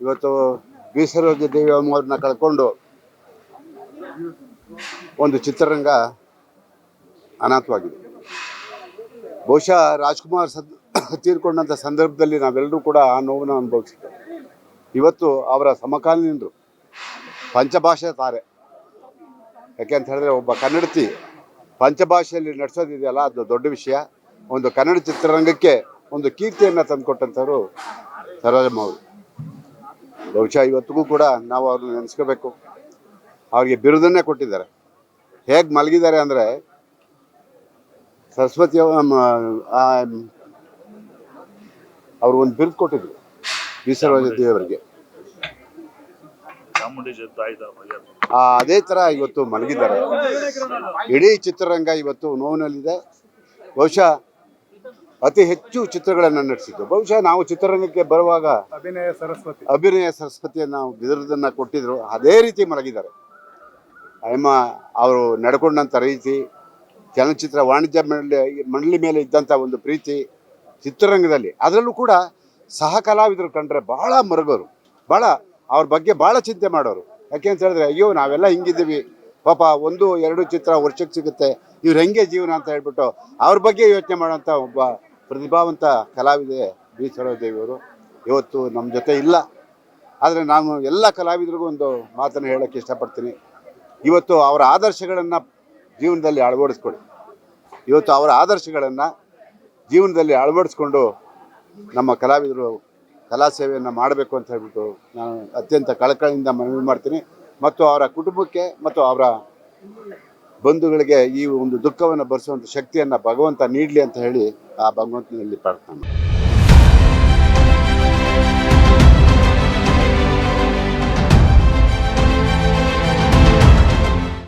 ಇವತ್ತು ವಿ ಸರೋಜ ದೇವಿ ಅಮ್ಮವ್ರನ್ನ ಕಳ್ಕೊಂಡು ಒಂದು ಚಿತ್ರರಂಗ ಅನಾಥವಾಗಿದೆ. ಬಹುಶಃ ರಾಜ್ಕುಮಾರ್ ತೀರ್ಕೊಂಡಂಥ ಸಂದರ್ಭದಲ್ಲಿ ನಾವೆಲ್ಲರೂ ಕೂಡ ಆ ನೋವನ್ನು ಅನುಭವಿಸಿದ್ದೇವೆ. ಇವತ್ತು ಅವರ ಸಮಕಾಲೀನರು ಪಂಚಭಾಷೆ ತಾರೆ. ಯಾಕೆ ಅಂತ ಹೇಳಿದ್ರೆ ಒಬ್ಬ ಕನ್ನಡತಿ ಪಂಚಭಾಷೆಯಲ್ಲಿ ನಡೆಸೋದಿದೆಯಲ್ಲ, ಅದು ದೊಡ್ಡ ವಿಷಯ. ಒಂದು ಕನ್ನಡ ಚಿತ್ರರಂಗಕ್ಕೆ ಒಂದು ಕೀರ್ತಿಯನ್ನು ತಂದುಕೊಟ್ಟಂಥವ್ರು ಸರೋಜಮ್ಮ ಅವರು. ಬಹುಶಃ ಇವತ್ತಿಗೂ ಕೂಡ ನಾವು ಅವ್ರನ್ನ ನೆನೆಸ್ಕೋಬೇಕು. ಅವ್ರಿಗೆ ಬಿರುದನ್ನೇ ಕೊಟ್ಟಿದ್ದಾರೆ. ಹೇಗೆ ಮಲಗಿದ್ದಾರೆ ಅಂದರೆ ಸರಸ್ವತಿ ಅವರು ಒಂದು ಬಿರುದು ಕೊಟ್ಟಿದ್ರು ವಿ ಸರೋಜ ದೇವಿಯವರಿಗೆ. ಅದೇ ಥರ ಇವತ್ತು ಮಲಗಿದ್ದಾರೆ. ಇಡೀ ಚಿತ್ರರಂಗ ಇವತ್ತು ನೋವಿನಲ್ಲಿದೆ. ಬಹುಶಃ ಅತಿ ಹೆಚ್ಚು ಚಿತ್ರಗಳನ್ನು ನಡೆಸಿದ್ದು ಬಹುಶಃ ನಾವು ಚಿತ್ರರಂಗಕ್ಕೆ ಬರುವಾಗ ಅಭಿನಯ ಸರಸ್ವತಿಯನ್ನು ನಾವು ಬಿರುದನ್ನು ಕೊಟ್ಟಿದ್ರು. ಅದೇ ರೀತಿ ಮಲಗಿದ್ದಾರೆ. ಅಮ್ಮ ಅವರು ನಡ್ಕೊಂಡಂಥ ರೀತಿ, ಚಲನಚಿತ್ರ ವಾಣಿಜ್ಯ ಮಂಡಳಿ ಮೇಲೆ ಇದ್ದಂಥ ಒಂದು ಪ್ರೀತಿ ಚಿತ್ರರಂಗದಲ್ಲಿ, ಅದರಲ್ಲೂ ಕೂಡ ಸಹ ಕಲಾವಿದರು ಕಂಡ್ರೆ ಭಾಳ ಮರಗೋರು, ಭಾಳ ಅವ್ರ ಬಗ್ಗೆ ಭಾಳ ಚಿಂತೆ ಮಾಡೋರು. ಯಾಕೆ ಅಂತ ಹೇಳಿದ್ರೆ ಅಯ್ಯೋ ನಾವೆಲ್ಲ ಹಿಂಗಿದ್ದೀವಿ ಪಾಪ, 1-2 ಚಿತ್ರ ವರ್ಷಕ್ಕೆ ಸಿಗುತ್ತೆ, ಇವ್ರು ಹೆಂಗೆ ಜೀವನ ಅಂತ ಹೇಳ್ಬಿಟ್ಟು ಅವ್ರ ಬಗ್ಗೆ ಯೋಚನೆ ಮಾಡೋಂಥ ಒಬ್ಬ ಪ್ರತಿಭಾವಂತ ಕಲಾವಿದೆ ವಿ ಸರೋಜದೇವಿಯವರು ಇವತ್ತು ನಮ್ಮ ಜೊತೆ ಇಲ್ಲ. ಆದರೆ ನಾನು ಎಲ್ಲ ಕಲಾವಿದರಿಗೂ ಒಂದು ಮಾತನ್ನು ಹೇಳೋಕ್ಕೆ ಇಷ್ಟಪಡ್ತೀನಿ. ಇವತ್ತು ಅವರ ಆದರ್ಶಗಳನ್ನು ಜೀವನದಲ್ಲಿ ಅಳವಡಿಸ್ಕೊಳ್ಳಿ. ಇವತ್ತು ಅವರ ಆದರ್ಶಗಳನ್ನು ಜೀವನದಲ್ಲಿ ಅಳವಡಿಸ್ಕೊಂಡು ನಮ್ಮ ಕಲಾವಿದರು ಕಲಾ ಸೇವೆಯನ್ನು ಮಾಡಬೇಕು ಅಂತ ಹೇಳ್ಬಿಟ್ಟು ನಾನು ಅತ್ಯಂತ ಕಳಕಳಿಯಿಂದ ಮನವಿ ಮಾಡ್ತೀನಿ. ಮತ್ತು ಅವರ ಕುಟುಂಬಕ್ಕೆ ಮತ್ತು ಅವರ ಬಂಧುಗಳಿಗೆ ಈ ಒಂದು ದುಃಖವನ್ನು ಭರಿಸುವಂಥ ಶಕ್ತಿಯನ್ನು ಭಗವಂತ ನೀಡಲಿ ಅಂತ ಹೇಳಿ ಆ ಭಗವಂತನಲ್ಲಿ ಪ್ರಾರ್ಥನೆ ಮಾಡ್ತೀನಿ.